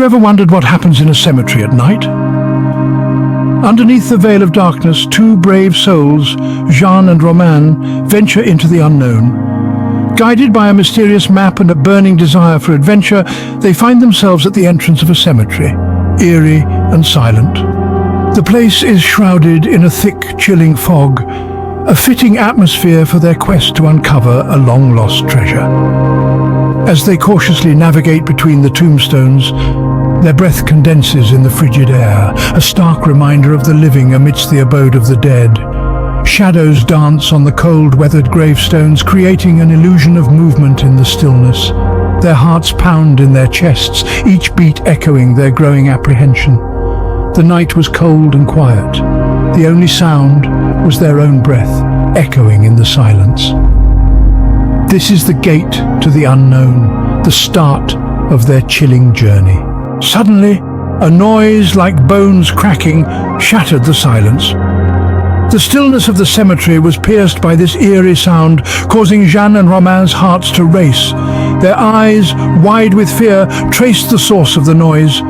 you ever wondered what happens in a cemetery at night? Underneath the veil of darkness, two brave souls, Jean and Romain, venture into the unknown. Guided by a mysterious map and a burning desire for adventure, they find themselves at the entrance of a cemetery, eerie and silent. The place is shrouded in a thick, chilling fog, a fitting atmosphere for their quest to uncover a long-lost treasure. As they cautiously navigate between the tombstones, their breath condenses in the frigid air, a stark reminder of the living amidst the abode of the dead. Shadows dance on the cold, weathered gravestones, creating an illusion of movement in the stillness. Their hearts pound in their chests, each beat echoing their growing apprehension. The night was cold and quiet. The only sound was their own breath, echoing in the silence. This is the gate to the unknown, the start of their chilling journey. Suddenly, a noise like bones cracking shattered the silence. The stillness of the cemetery was pierced by this eerie sound, causing Jean and Romain's hearts to race. Their eyes, wide with fear, traced the source of the noise.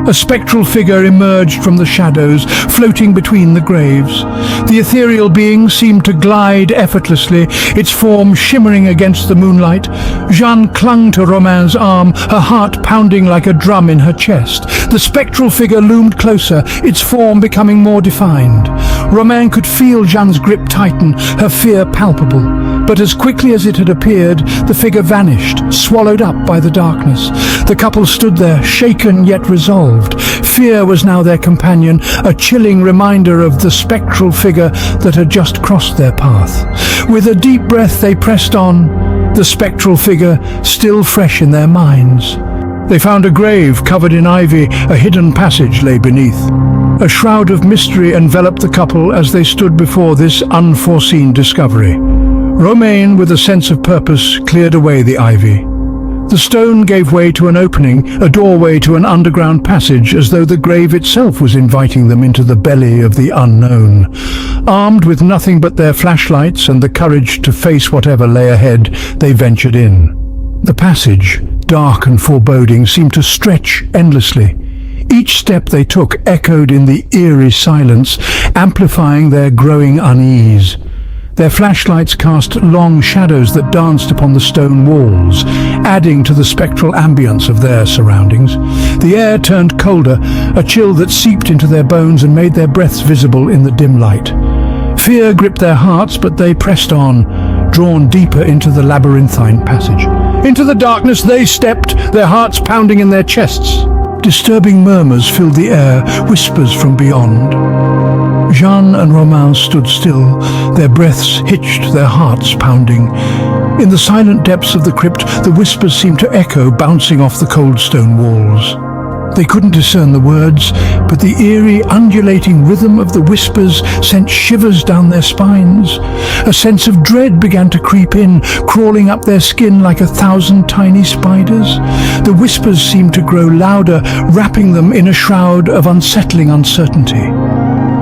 A spectral figure emerged from the shadows, floating between the graves. The ethereal being seemed to glide effortlessly, its form shimmering against the moonlight. Jeanne clung to Romain's arm, her heart pounding like a drum in her chest. The spectral figure loomed closer, its form becoming more defined. Romain could feel Jeanne's grip tighten, her fear palpable. But as quickly as it had appeared, the figure vanished, swallowed up by the darkness. The couple stood there, shaken yet resolved. Fear was now their companion, a chilling reminder of the spectral figure that had just crossed their path. With a deep breath they pressed on, the spectral figure still fresh in their minds. They found a grave covered in ivy, a hidden passage lay beneath. A shroud of mystery enveloped the couple as they stood before this unforeseen discovery. Romain, with a sense of purpose, cleared away the ivy. The stone gave way to an opening, a doorway to an underground passage, as though the grave itself was inviting them into the belly of the unknown. Armed with nothing but their flashlights and the courage to face whatever lay ahead, they ventured in. The passage, dark and foreboding, seemed to stretch endlessly. Each step they took echoed in the eerie silence, amplifying their growing unease. Their flashlights cast long shadows that danced upon the stone walls, adding to the spectral ambience of their surroundings. The air turned colder, a chill that seeped into their bones and made their breaths visible in the dim light. Fear gripped their hearts, but they pressed on, drawn deeper into the labyrinthine passage. Into the darkness they stepped, their hearts pounding in their chests. Disturbing murmurs filled the air, whispers from beyond. Jean and Romain stood still, their breaths hitched, their hearts pounding. In the silent depths of the crypt, the whispers seemed to echo, bouncing off the cold stone walls. They couldn't discern the words, but the eerie, undulating rhythm of the whispers sent shivers down their spines. A sense of dread began to creep in, crawling up their skin like 1,000 tiny spiders. The whispers seemed to grow louder, wrapping them in a shroud of unsettling uncertainty.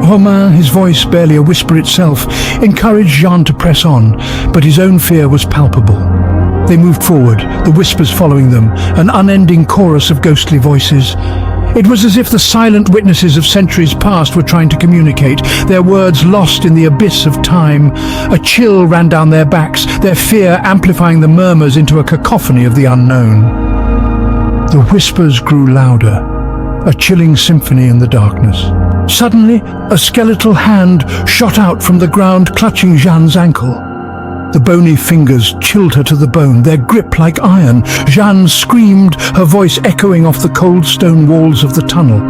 Romain, his voice barely a whisper itself, encouraged Jean to press on, but his own fear was palpable. They moved forward, the whispers following them, an unending chorus of ghostly voices. It was as if the silent witnesses of centuries past were trying to communicate, their words lost in the abyss of time. A chill ran down their backs, their fear amplifying the murmurs into a cacophony of the unknown. The whispers grew louder, a chilling symphony in the darkness. Suddenly, a skeletal hand shot out from the ground, clutching Jeanne's ankle. The bony fingers chilled her to the bone, their grip like iron. Jeanne screamed, her voice echoing off the cold stone walls of the tunnel.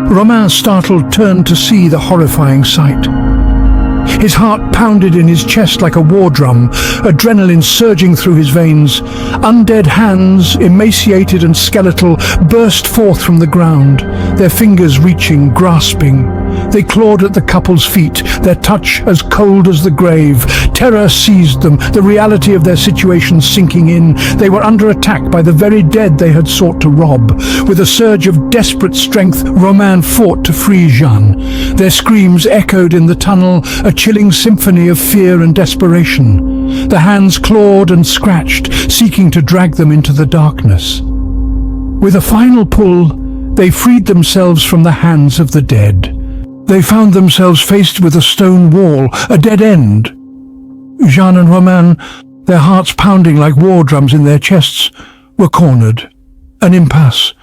Romain, startled, turned to see the horrifying sight. His heart pounded in his chest like a war drum, adrenaline surging through his veins. Undead hands, emaciated and skeletal, burst forth from the ground, their fingers reaching, grasping. They clawed at the couple's feet, their touch as cold as the grave. Terror seized them, the reality of their situation sinking in. They were under attack by the very dead they had sought to rob. With a surge of desperate strength, Romain fought to free Jeanne. Their screams echoed in the tunnel, a chilling symphony of fear and desperation. The hands clawed and scratched, seeking to drag them into the darkness. With a final pull, They freed themselves from the hands of the dead. They found themselves faced with a stone wall, a dead end. Jeanne and Romain, their hearts pounding like war drums in their chests, were cornered. An impasse.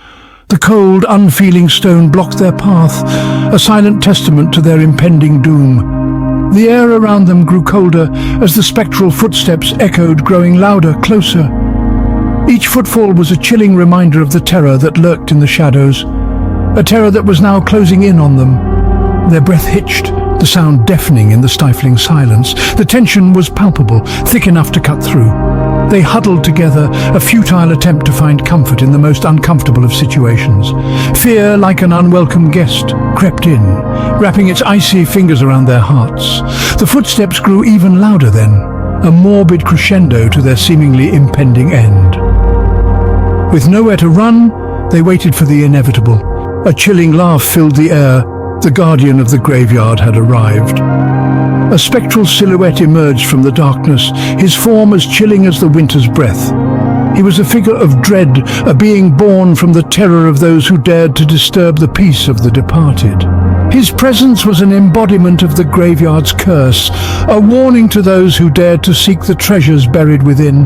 The cold, unfeeling stone blocked their path, a silent testament to their impending doom. The air around them grew colder as the spectral footsteps echoed, growing louder, closer. Each footfall was a chilling reminder of the terror that lurked in the shadows, a terror that was now closing in on them. Their breath hitched, the sound deafening in the stifling silence. The tension was palpable, thick enough to cut through. They huddled together, a futile attempt to find comfort in the most uncomfortable of situations. Fear, like an unwelcome guest, crept in, wrapping its icy fingers around their hearts. The footsteps grew even louder then, a morbid crescendo to their seemingly impending end. With nowhere to run, they waited for the inevitable. A chilling laugh filled the air. The guardian of the graveyard had arrived. A spectral silhouette emerged from the darkness, his form as chilling as the winter's breath. He was a figure of dread, a being born from the terror of those who dared to disturb the peace of the departed. His presence was an embodiment of the graveyard's curse, a warning to those who dared to seek the treasures buried within.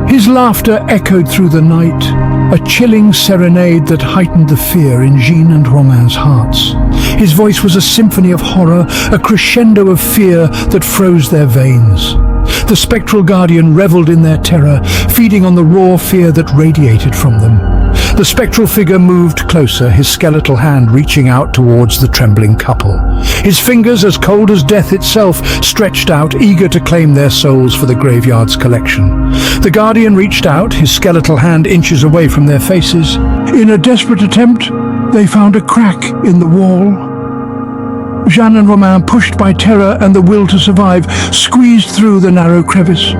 His laughter echoed through the night, a chilling serenade that heightened the fear in Jeanne and Romain's hearts. His voice was a symphony of horror, a crescendo of fear that froze their veins. The spectral guardian reveled in their terror, feeding on the raw fear that radiated from them. The spectral figure moved closer, his skeletal hand reaching out towards the trembling couple. His fingers, as cold as death itself, stretched out, eager to claim their souls for the graveyard's collection. The guardian reached out, his skeletal hand inches away from their faces. In a desperate attempt, they found a crack in the wall. Jeanne and Romain, pushed by terror and the will to survive, squeezed through the narrow crevice.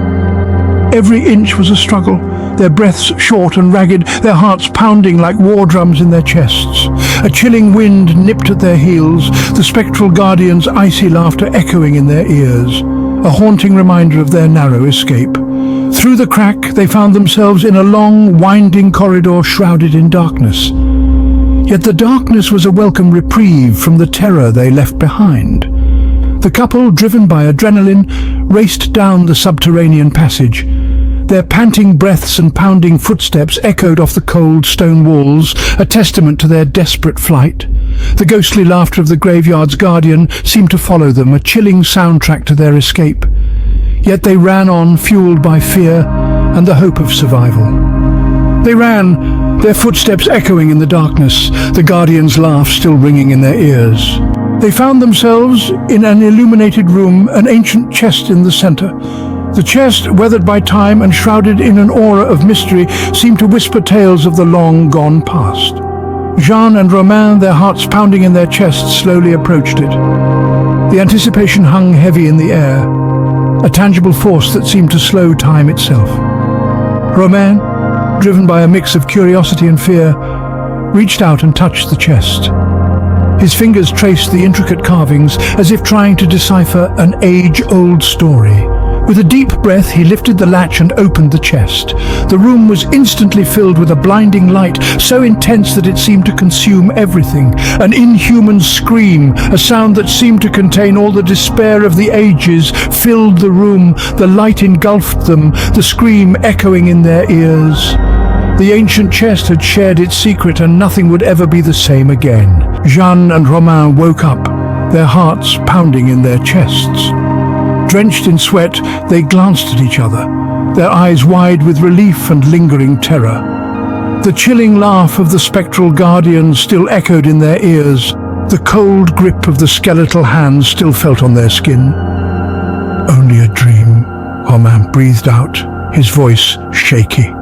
Every inch was a struggle, their breaths short and ragged, their hearts pounding like war drums in their chests. A chilling wind nipped at their heels, the spectral guardian's icy laughter echoing in their ears, a haunting reminder of their narrow escape. Through the crack, they found themselves in a long, winding corridor shrouded in darkness. Yet the darkness was a welcome reprieve from the terror they left behind. The couple, driven by adrenaline, raced down the subterranean passage. Their panting breaths and pounding footsteps echoed off the cold stone walls, a testament to their desperate flight. The ghostly laughter of the graveyard's guardian seemed to follow them, a chilling soundtrack to their escape. Yet they ran on, fueled by fear and the hope of survival. They ran, their footsteps echoing in the darkness, the guardian's laugh still ringing in their ears. They found themselves in an illuminated room, an ancient chest in the center. The chest, weathered by time and shrouded in an aura of mystery, seemed to whisper tales of the long-gone past. Jeanne and Romain, their hearts pounding in their chests, slowly approached it. The anticipation hung heavy in the air, a tangible force that seemed to slow time itself. Romain, driven by a mix of curiosity and fear, reached out and touched the chest. His fingers traced the intricate carvings as if trying to decipher an age-old story. With a deep breath, he lifted the latch and opened the chest. The room was instantly filled with a blinding light, so intense that it seemed to consume everything. An inhuman scream, a sound that seemed to contain all the despair of the ages, filled the room. The light engulfed them, the scream echoing in their ears. The ancient chest had shared its secret, and nothing would ever be the same again. Jeanne and Romain woke up, their hearts pounding in their chests. Drenched in sweat, they glanced at each other, their eyes wide with relief and lingering terror. The chilling laugh of the spectral guardian still echoed in their ears. The cold grip of the skeletal hands still felt on their skin. Only a dream, Romain breathed out, his voice shaky.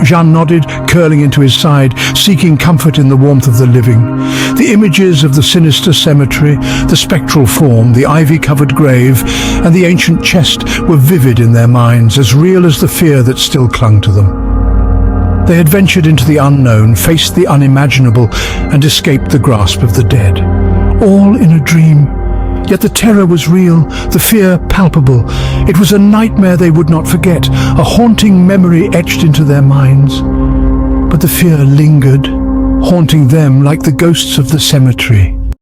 Jeanne nodded, curling into his side, seeking comfort in the warmth of the living. The images of the sinister cemetery, the spectral form, the ivy-covered grave, and the ancient chest were vivid in their minds, as real as the fear that still clung to them. They had ventured into the unknown, faced the unimaginable, and escaped the grasp of the dead. All in a dream. Yet the terror was real, the fear palpable. It was a nightmare they would not forget, a haunting memory etched into their minds. But the fear lingered, haunting them like the ghosts of the cemetery.